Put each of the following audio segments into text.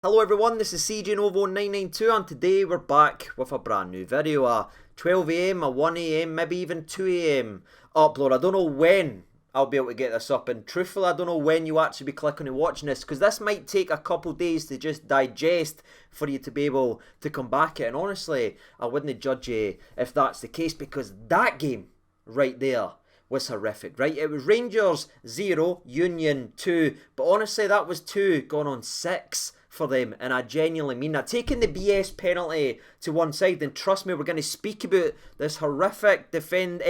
Hello everyone, this is CJNovo992 and today we're back with a brand new video, a 12am, a 1am, maybe even 2am upload. I don't know when I'll be able to get this up, and truthfully I don't know when you actually be clicking and watching this, because this might take a couple days to just digest for you to be able to come back at it. And honestly, I wouldn't judge you if that's the case, because that game right there was horrific, right? It was Rangers 0, Union 2, but honestly that was 2 going on 6 for them, and I genuinely mean that. Taking the BS penalty to one side, and trust me, we're going to speak about this horrific decision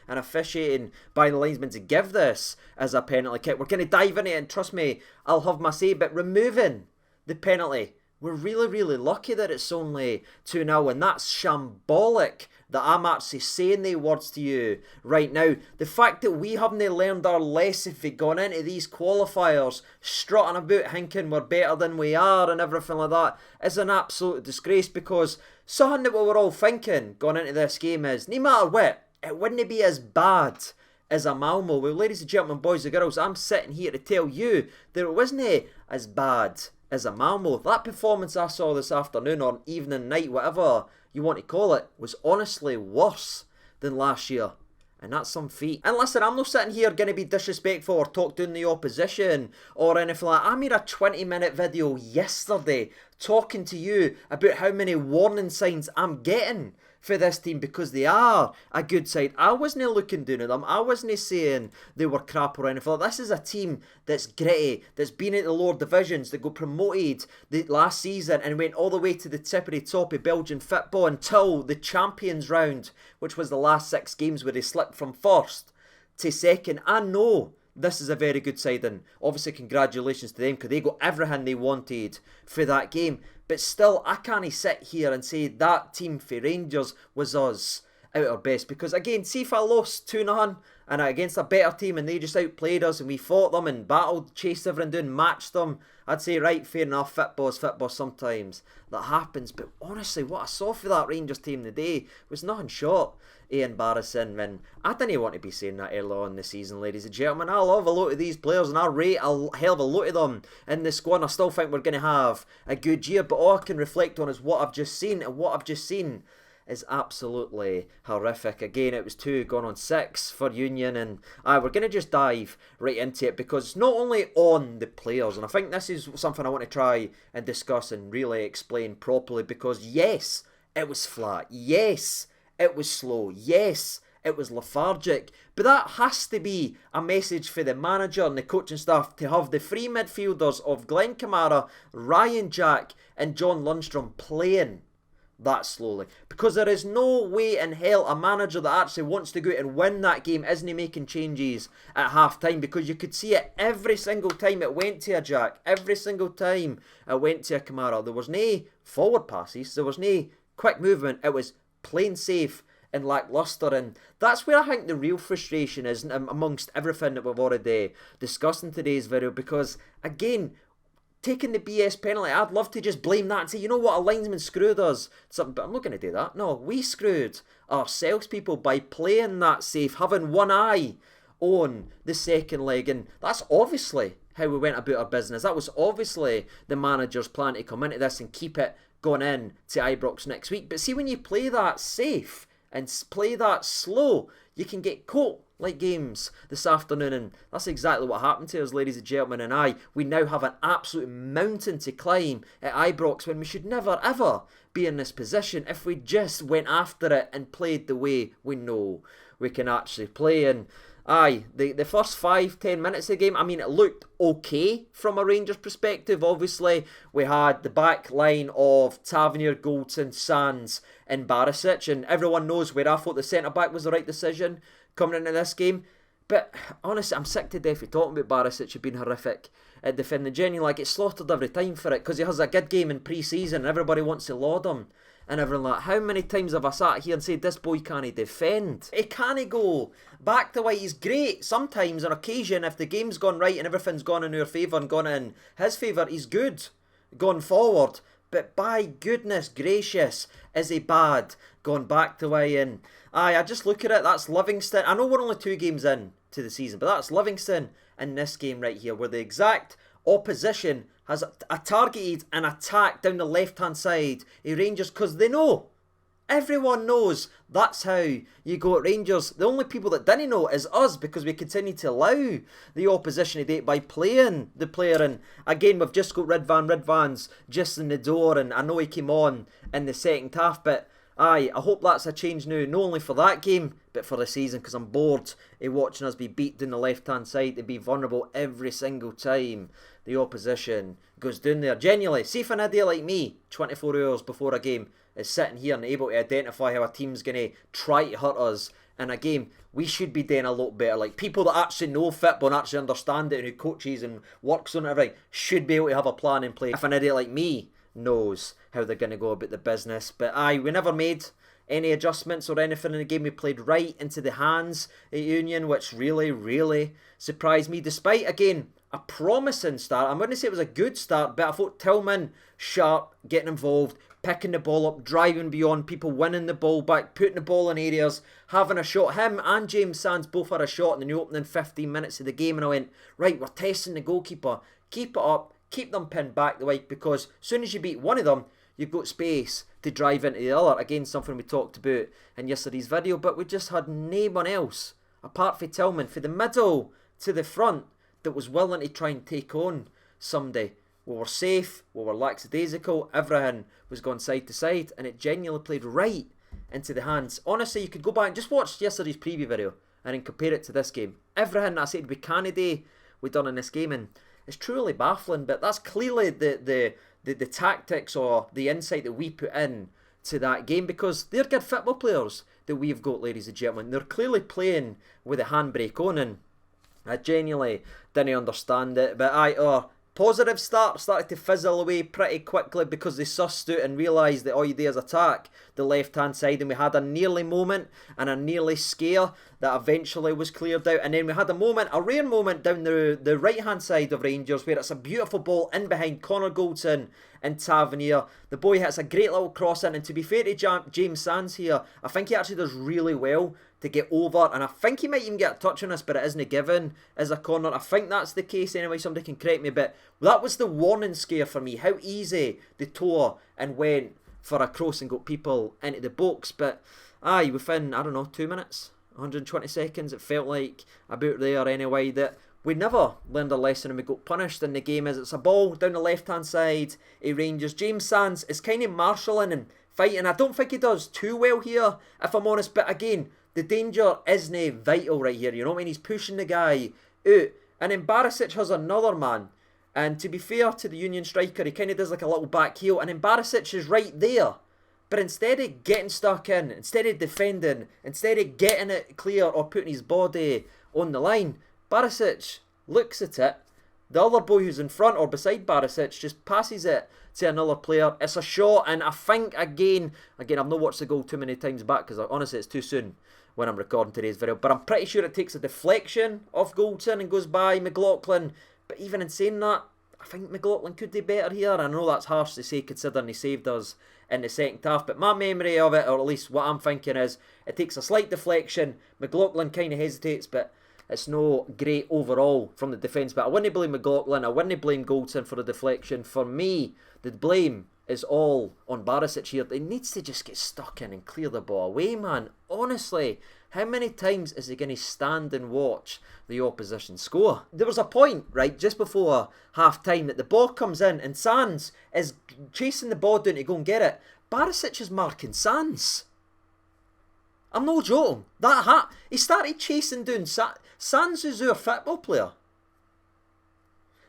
and officiating by the linesman to give this as a penalty kick. We're going to dive into it, and trust me, I'll have my say, but removing the penalty, we're really lucky that it's only 2-0, and that's shambolic that I'm actually saying the words to you right now. The fact that we haven't learned our lesson if we've gone into these qualifiers strutting about thinking we're better than we are and everything like that is an absolute disgrace, because something that we were all thinking going into this game is, no matter what, it wouldn't be as bad as a Malmo. Well, ladies and gentlemen, boys and girls, I'm sitting here to tell you that it wasn't as bad as a Malmo. That performance I saw this afternoon, or evening, night, whatever you want to call it, was honestly worse than last year. And that's some feat. And listen, I'm not sitting here going to be disrespectful or talk down the opposition or anything like that. I made a 20-minute video yesterday talking to you about how many warning signs I'm getting for this team, because they are a good side. I wasn't looking down at them. I wasn't saying they were crap or anything. This is a team that's gritty, that's been at the lower divisions, that got promoted the last season and went all the way to the tippity top of Belgian football until the Champions round, which was the last 6 games where they slipped from first to second. I know this is a very good side, and obviously congratulations to them, because they got everything they wanted for that game. But still, I can't sit here and say that team for Rangers was us out our best, because again, see if I lost 2-0 and against a better team and they just outplayed us and we fought them and battled, chased everything down, matched them, I'd say right, fair enough, football is football sometimes, that happens. But honestly, what I saw for that Rangers team today was nothing short of embarrassing, and I didn't want to be saying that early on in the season, ladies and gentlemen. I love a lot of these players and I rate a hell of a lot of them in the squad, and I still think we're going to have a good year, but all I can reflect on is what I've just seen, and what I've just seen is absolutely horrific. Again, it was 2 going on 6 for Union, and we're going to just dive right into it, because it's not only on the players, and I think this is something I want to try and discuss and really explain properly, because yes, it was flat, yes, it was slow, yes, it was lethargic, but that has to be a message for the manager and the coaching staff to have the three midfielders of Glenn Kamara, Ryan Jack and John Lundstrom playing that slowly, because there is no way in hell a manager that actually wants to go out and win that game isn't making changes at half time, because you could see it every single time it went to a Jack, every single time it went to a Kamara. There was no forward passes, there was no quick movement, it was plain safe and lacklustre, and that's where I think the real frustration is amongst everything that we've already discussed in today's video. Because again, taking the BS penalty, I'd love to just blame that and say, you know what, a linesman screwed us, but I'm not going to do that. No, we screwed ourselves, people, by playing that safe, having one eye on the second leg, and that's obviously how we went about our business. That was obviously the manager's plan, to come into this and keep it going in to Ibrox next week. But see, when you play that safe and play that slow, you can get caught like games this afternoon, and that's exactly what happened to us, ladies and gentlemen. And we now have an absolute mountain to climb at Ibrox, when we should never ever be in this position if we just went after it and played the way we know we can actually play. And the first 5-10 minutes of the game, I mean, it looked okay from a Rangers perspective. Obviously, we had the back line of Tavernier, Goldson, Sands and Barisic, and everyone knows where I thought the centre-back was the right decision coming into this game. But honestly, I'm sick to death of talking about Barisic being horrific at defending. Genuinely, get slaughtered every time for it, because he has a good game in pre-season and everybody wants to laud him and everything like that. How many times have I sat here and said, this boy can't defend? He can't go back to why he's great. Sometimes, on occasion, if the game's gone right and everything's gone in our favour and gone in his favour, he's good going forward. But by goodness gracious, is he bad going back to way in? I just look at it, that's Livingston. I know we're only 2 games in to the season, but that's Livingston in this game right here, where the exact opposition has targeted an attack down the left-hand side of Rangers because they know. Everyone knows that's how you go at Rangers. The only people that didn't know is us because we continue to allow the opposition to do it by playing the player. And again, we've just got Ridvan's just in the door, and I know he came on in the second half, but I hope that's a change now, not only for that game, but for the season, because I'm bored of watching us be beat down the left-hand side and be vulnerable every single time the opposition goes down there. Genuinely, see if an idiot like me, 24 hours before a game, is sitting here and able to identify how a team's going to try to hurt us in a game, we should be doing a lot better. Like, people that actually know football and actually understand it and who coaches and works on it, everything, should be able to have a plan in place. If an idiot like me knows how they're going to go about the business. But we never made any adjustments or anything in the game. We played right into the hands of Union, which really, really surprised me. Despite, again, a promising start. I'm going to say it was a good start, but I thought Tillman, sharp, getting involved, picking the ball up, driving beyond people, winning the ball back, putting the ball in areas, having a shot. Him and James Sands both had a shot in the opening 15 minutes of the game, and I went, right, we're testing the goalkeeper. Keep it up, keep them pinned back the way, because as soon as you beat one of them, you've got space to drive into the other. Again, something we talked about in yesterday's video, but we just had no one else, apart from Tillman, from the middle to the front, that was willing to try and take on somebody. We were safe, we were lackadaisical, everything was going side to side, and it genuinely played right into the hands. Honestly, you could go back and just watch yesterday's preview video and then compare it to this game. Everything I said we can't do, we done in this game, and it's truly baffling, but that's clearly the tactics or the insight that we put in to that game, because they're good football players that we've got, ladies and gentlemen. They're clearly playing with a handbrake on, and I genuinely didn't understand it, but positive start, started to fizzle away pretty quickly because they sussed out and realised that all you do is attack the left-hand side, and we had a nearly moment and a nearly scare that eventually was cleared out, and then we had a rare moment down the right-hand side of Rangers where it's a beautiful ball in behind Connor Goldson and Tavernier. The boy hits a great little cross in, and to be fair to James Sands here, I think he actually does really well to get over, and I think he might even get a touch on us, but it isn't given as a corner. I think that's the case anyway, somebody can correct me, but that was the warning scare for me, how easy they tore and went for a cross and got people into the box. But within, 2 minutes, 120 seconds, it felt like about there anyway, that we never learned a lesson and we got punished in the game. As it's a ball down the left hand side of Rangers, James Sands is kind of marshalling and fighting. I don't think he does too well here, if I'm honest, but again, the danger isn't vital right here, you know what I mean? He's pushing the guy out, and then Barisic has another man, and to be fair to the Union striker, he kind of does like a little back heel, and then Barisic is right there, but instead of getting stuck in, instead of defending, instead of getting it clear or putting his body on the line, Barisic looks at it, the other boy who's in front or beside Barisic just passes it to another player. It's a shot, and I think again I've not watched the goal too many times back because honestly it's too soon when I'm recording today's video, but I'm pretty sure it takes a deflection off Goldson and goes by McLaughlin. But even in saying that, I think McLaughlin could do better here. I know that's harsh to say considering he saved us in the second half, but my memory of it, or at least what I'm thinking, is it takes a slight deflection, McLaughlin kind of hesitates, but it's no great overall from the defence. But I wouldn't blame McLaughlin, I wouldn't blame Goldson for the deflection. For me, the blame is all on Barisic here. He needs to just get stuck in and clear the ball away, man. Honestly, how many times is he going to stand and watch the opposition score? There was a point, right, just before half-time that the ball comes in and Sands is chasing the ball down to go and get it. Barisic is marking Sands. I'm no joking. He started chasing down Sands is our football player.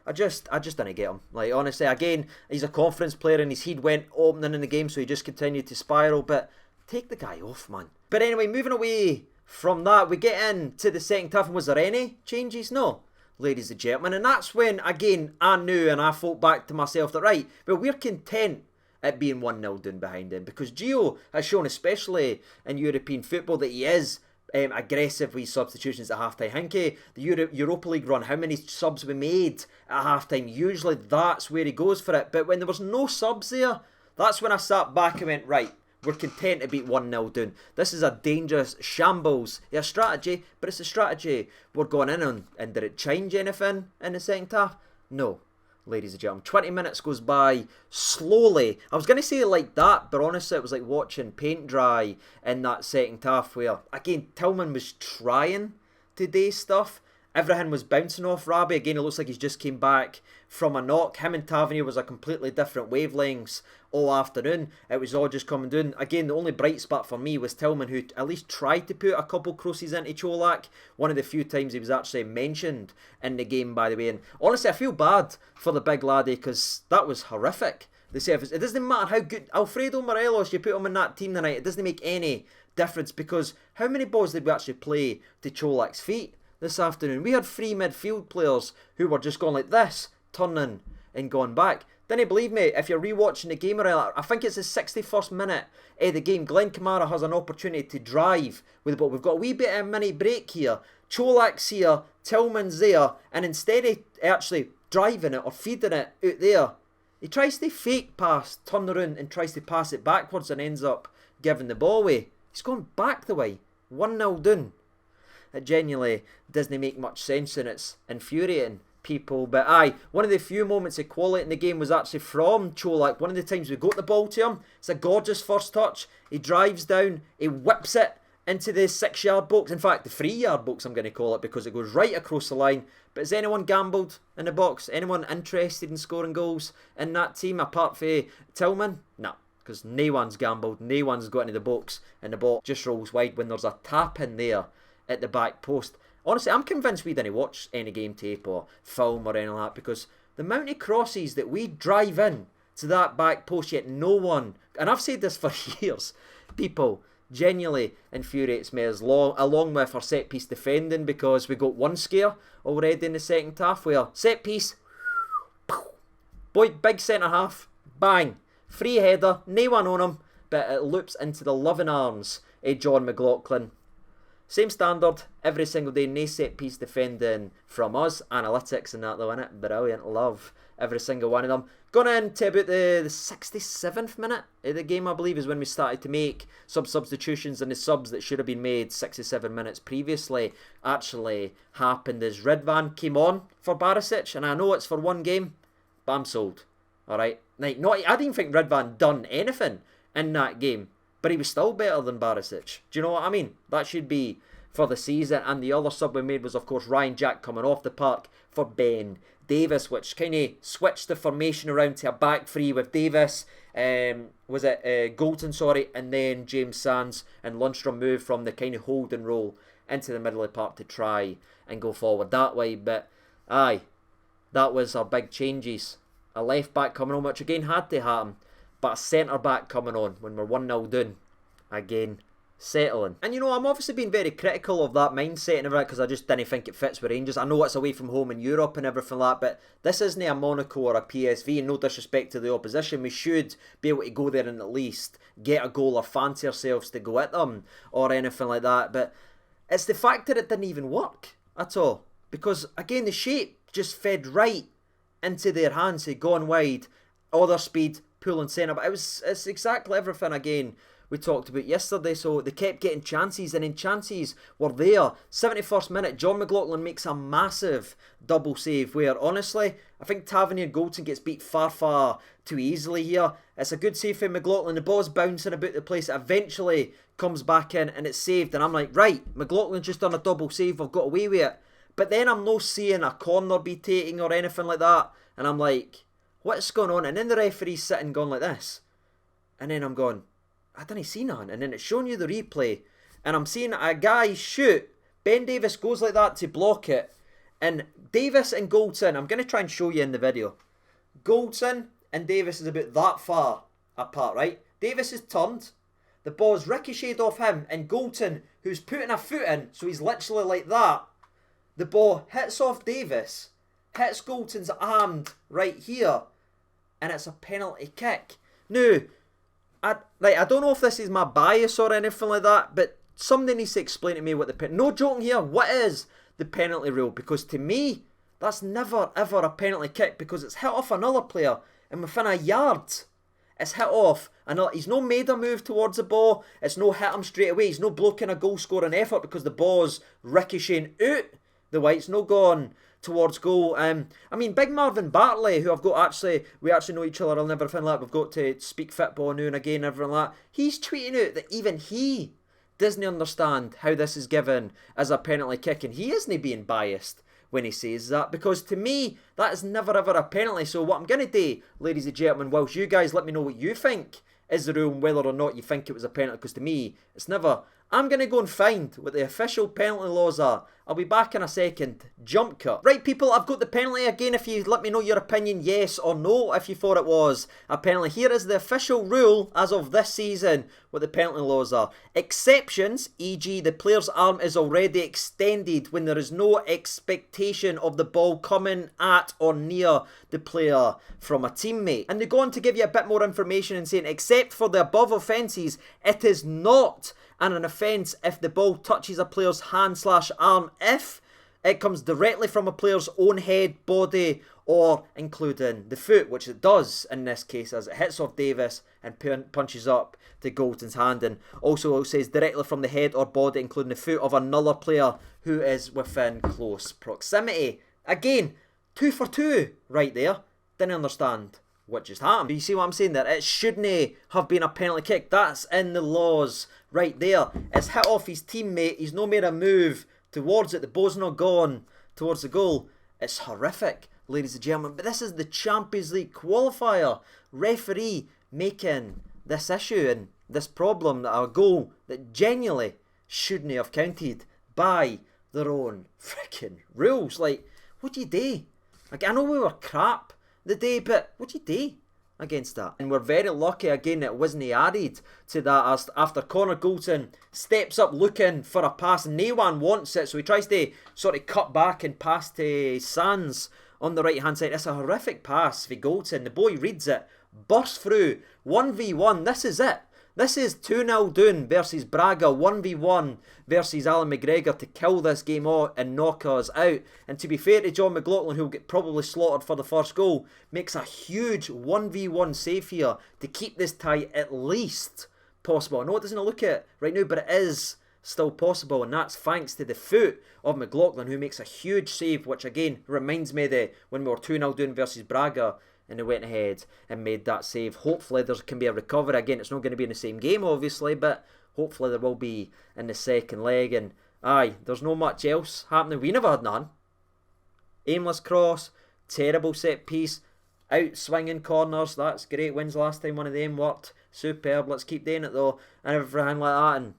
I just didn't get him. Like, honestly, again, he's a conference player and his head went opening in the game, so he just continued to spiral. But take the guy off, man. But anyway, moving away from that, we get into the second half. And was there any changes? No, ladies and gentlemen. And that's when, again, I knew and I thought back to myself that, right, well, we're content at being 1-0 down behind him, because Gio has shown, especially in European football, that he is aggressive with substitutions at half-time. Hinky, the Europa League run, how many subs we made at half-time, usually that's where he goes for it. But when there was no subs there, that's when I sat back and went, right, we're content to beat 1-0 down. This is a dangerous shambles. Yeah, strategy, but it's a strategy we're going in on. And did it change anything in the second half? No. ladies and gentlemen. 20 minutes goes by slowly. I was going to say it like that, but honestly, it was like watching paint dry in that second half where, again, Tillman was trying to do stuff. Everything was bouncing off Rabi. Again, it looks like he's just came back from a knock. Him and Tavernier was a completely different wavelengths all afternoon. It was all just coming down. Again, the only bright spot for me was Tillman, who at least tried to put a couple crosses into Čolak. One of the few times he was actually mentioned in the game, by the way. And honestly, I feel bad for the big laddie because that was horrific. They say it doesn't matter how good Alfredo Morelos, you put him in that team tonight, it doesn't make any difference because how many balls did we actually play to Čolak's feet this afternoon? We had 3 midfield players who were just going like this, turning and going back. Didn't you believe me? If you're rewatching the game, I think it's the 61st minute of the game. Glenn Kamara has an opportunity to drive with the ball. We've got a wee bit of a mini break here. Čolak's here, Tillman's there, and instead of actually driving it or feeding it out there, he tries to fake pass, turn around and tries to pass it backwards and ends up giving the ball away. He's gone back the way. 1-0 down. It genuinely doesn't make much sense and it's infuriating people. But aye, one of the few moments of quality in the game was actually from Čolak. One of the times we got the ball to him, it's a gorgeous first touch. He drives down, he whips it into the 6-yard box. In fact, the 3-yard box I'm going to call it because it goes right across the line. But has anyone gambled in the box? Anyone interested in scoring goals in that team apart from Tillman? No, because no one's gambled, no one's got into the box and the ball just rolls wide when there's a tap in there at the back post. Honestly, I'm convinced we didn't watch any game tape or film or anything like that because the amount of crosses that we drive in to that back post, yet no one, and I've said this for years, people genuinely infuriates me along with our set piece defending because we got one scare already in the second half where set piece, boy, big centre half, bang, free header, no one on him, but it loops into the loving arms of John McLaughlin. Same standard every single day, no set piece defending from us. Analytics and that though, innit? Brilliant, love every single one of them. Gone into about the 67th minute of the game, I believe, is when we started to make some substitutions, and the subs that should have been made 67 minutes previously actually happened as Ridvan came on for Barisic, and I know it's for one game, but I'm sold. Alright? Like, I didn't think Ridvan done anything in that game. But he was still better than Barisic. Do you know what I mean? That should be for the season. And the other sub we made was, of course, Ryan Jack coming off the park for Ben Davis, which kind of switched the formation around to a back three with Davis, Goulton, and then James Sands and Lundstrom moved from the kind of holding role into the middle of the park to try and go forward that way. But, aye, that was our big changes. A left back coming on, which again had to happen. But a centre back coming on when we're 1-0 down. Again, settling. And you know, I'm obviously being very critical of that mindset and everything because I just didn't think it fits with Rangers. I know it's away from home in Europe and everything like that, but this isn't a Monaco or a PSV, and no disrespect to the opposition. We should be able to go there and at least get a goal or fancy ourselves to go at them or anything like that. But it's the fact that it didn't even work at all. Because, again, the shape just fed right into their hands. They'd gone wide, all their speed, pulling centre, but it's exactly everything again we talked about yesterday. So they kept getting chances, and then chances were there. 71st minute, John McLaughlin makes a massive double save where, honestly, I think Tavernier Goulton gets beat far too easily here. It's a good save for McLaughlin. The ball's bouncing about the place. It eventually comes back in and it's saved, and I'm like, right, McLaughlin's just done a double save, I've got away with it. But then I'm not seeing a corner be taken or anything like that, and I'm like, what's going on? And then the referee's sitting going like this. And then I'm going, I didn't see none. And then it's showing you the replay. And I'm seeing a guy shoot. Ben Davis goes like that to block it. And Davis and Goulton, I'm going to try and show you in the video. Goulton and Davis is about that far apart, right? Davis is turned. The ball's ricocheted off him. And Goulton, who's putting a foot in, so he's literally like that. The ball hits off Davis. Hits Goulton's arm right here. And it's a penalty kick. Now, I don't know if this is my bias or anything like that, but somebody needs to explain to me what the no joking here, what is the penalty rule? Because to me, that's never ever a penalty kick because it's hit off another player and within a yard. It's hit off another. He's no made a move towards the ball. It's no hit him straight away. He's no blocking a goal scoring effort because the ball's ricocheting out the way. It's no gone towards goal. I mean, big Marvin Bartley, who I've got we actually know each other, I'll never find that. We've got to speak football now and again, everything like that. He's tweeting out that even he doesn't understand how this is given as a penalty kick, and he isn't being biased when he says that, because to me, that is never ever a penalty. So what I'm going to do, ladies and gentlemen, whilst you guys let me know what you think is the rule and whether or not you think it was a penalty, because to me, it's never. I'm going to go and find what the official penalty laws are. I'll be back in a second. Jump cut. Right, people, I've got the penalty again. If you let me know your opinion, yes or no, if you thought it was a penalty. Here is the official rule as of this season, what the penalty laws are. Exceptions, e.g. the player's arm is already extended when there is no expectation of the ball coming at or near the player from a teammate. And they go on to give you a bit more information and saying, except for the above offences, it is not an offence if the ball touches a player's hand/arm if it comes directly from a player's own head, body, or including the foot, which it does in this case as it hits off Davis and punches up to Goldton's hand. And also it says directly from the head or body, including the foot of another player who is within close proximity. Again, 2 for 2 right there. Didn't understand what just happened. But you see what I'm saying there? It shouldn't have been a penalty kick. That's in the laws right there. It's hit off his teammate. He's no made a move towards it. The ball's not gone towards the goal. It's horrific, ladies and gentlemen. But this is the Champions League qualifier. Referee making this issue and this problem that a goal that genuinely shouldn't have counted by their own freaking rules. Like, what do you do? Like, I know we were crap the day, but what do you do against that? And we're very lucky again that it wasn't added to that, as after Connor Goldson steps up looking for a pass and no one wants it, so he tries to sort of cut back and pass to Sands on the right hand side. It's a horrific pass for Goldson. The boy reads it, bursts through, 1v1. This is it. This is 2-0 down versus Braga, 1v1 versus Alan McGregor to kill this game out and knock us out. And to be fair to John McLaughlin, who will get probably slaughtered for the first goal, makes a huge 1v1 save here to keep this tie at least possible. I know it doesn't look it right now, but it is still possible, and that's thanks to the foot of McLaughlin, who makes a huge save, which again reminds me of when we were 2-0 down versus Braga and they went ahead and made that save. Hopefully there can be a recovery. Again, it's not going to be in the same game obviously, but hopefully there will be in the second leg. And aye, there's no much else happening. We never had none. Aimless cross, terrible set piece, out swinging corners, that's great. When's the last time one of them worked? Superb, let's keep doing it though, and everything like that.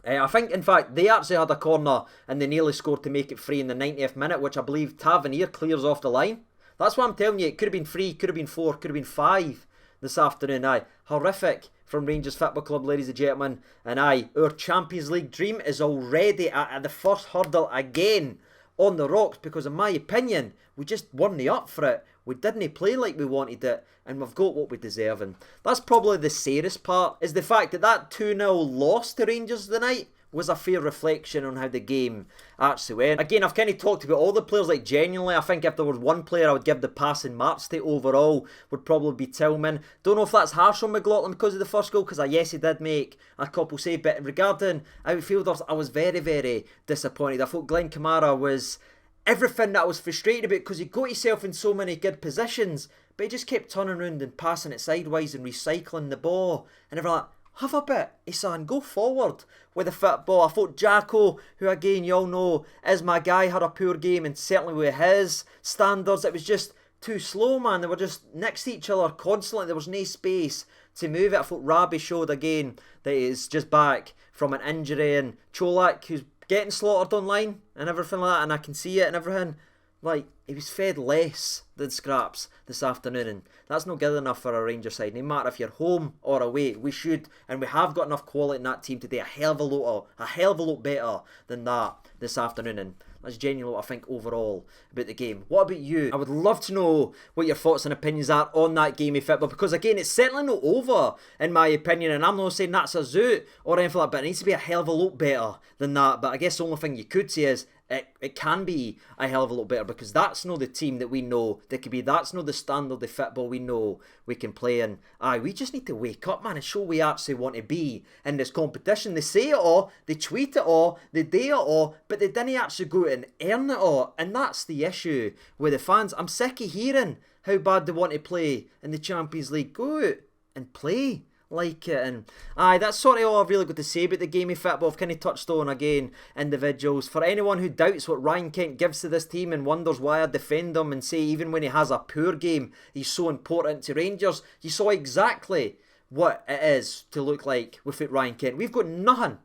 And I think, in fact, they actually had a corner and they nearly scored to make it free in the 90th minute, which I believe Tavernier clears off the line. That's what I'm telling you. It could have been 3, could have been 4, could have been 5 this afternoon. Aye, horrific from Rangers Football Club, ladies and gentlemen. And aye, our Champions League dream is already at the first hurdle again on the rocks, because in my opinion, we just weren't up for it. We didn't play like we wanted it, and we've got what we deserve. And that's probably the saddest part, is the fact that that 2-0 loss to Rangers tonight was a fair reflection on how the game actually went. Again, I've kind of talked about all the players. Like, genuinely, I think if there was one player I would give the passing marks to overall, would probably be Tillman. Don't know if that's harsh on McLaughlin because of the first goal, because yes, he did make a couple saves, but regarding outfielders, I was very, very disappointed. I thought Glenn Kamara was everything that I was frustrated about, because he got himself in so many good positions, but he just kept turning around and passing it sideways and recycling the ball, and everyone like, have a bit, son, go forward with the football. I thought Jacko, who again you all know is my guy, had a poor game, and certainly with his standards it was just too slow, man. They were just next to each other constantly. There was no space to move it. I thought Rabi showed again that he's just back from an injury, and Cholak, who's getting slaughtered online and everything like that, and I can see it and everything, like, he was fed less than scraps this afternoon, and that's not good enough for a Rangers side. No matter if you're home or away, we should, and we have got enough quality in that team today, a hell of a lot better than that this afternoon. And that's genuinely what I think overall about the game. What about you? I would love to know what your thoughts and opinions are on that game of football, because again, it's certainly not over in my opinion, and I'm not saying that's a zoot or anything like that, but it needs to be a hell of a lot better than that. But I guess the only thing you could say is it can be a hell of a lot better, because that's not the team that we know that could be. That's not the standard of football we know we can play in. We just need to wake up, man, and show we actually want to be in this competition. They say it all, they tweet it all, they do it all, but they didn't actually go out and earn it all. And that's the issue with the fans. I'm sick of hearing how bad they want to play in the Champions League. Go out and play like it. And that's sort of all I've really got to say about the game of football. I've kind of touched on again individuals. For anyone who doubts what Ryan Kent gives to this team and wonders why I defend him and say even when he has a poor game he's so important to Rangers, you saw exactly what it is to look like without Ryan Kent. We've got nothing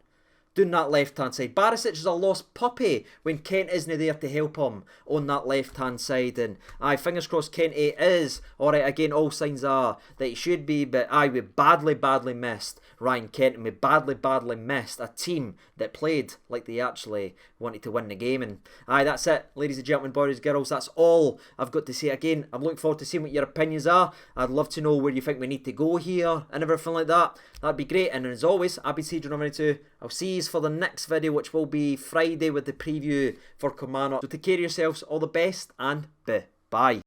doing that left hand side. Barisic is a lost puppy when Kent isn't there to help him on that left hand side. And fingers crossed Kent is alright again. All signs are that he should be, but we badly missed Ryan Kent, and we badly missed a team that played like they actually wanted to win the game. And that's it, ladies and gentlemen, boys and girls. That's all I've got to say. Again, I'm looking forward to seeing what your opinions are. I'd love to know where you think we need to go here and everything like that. That'd be great. And as always, I've been Saint-Gilloise. I'll see you for the next video, which will be Friday with the preview for Kilmarnock. So take care of yourselves, all the best, and bye.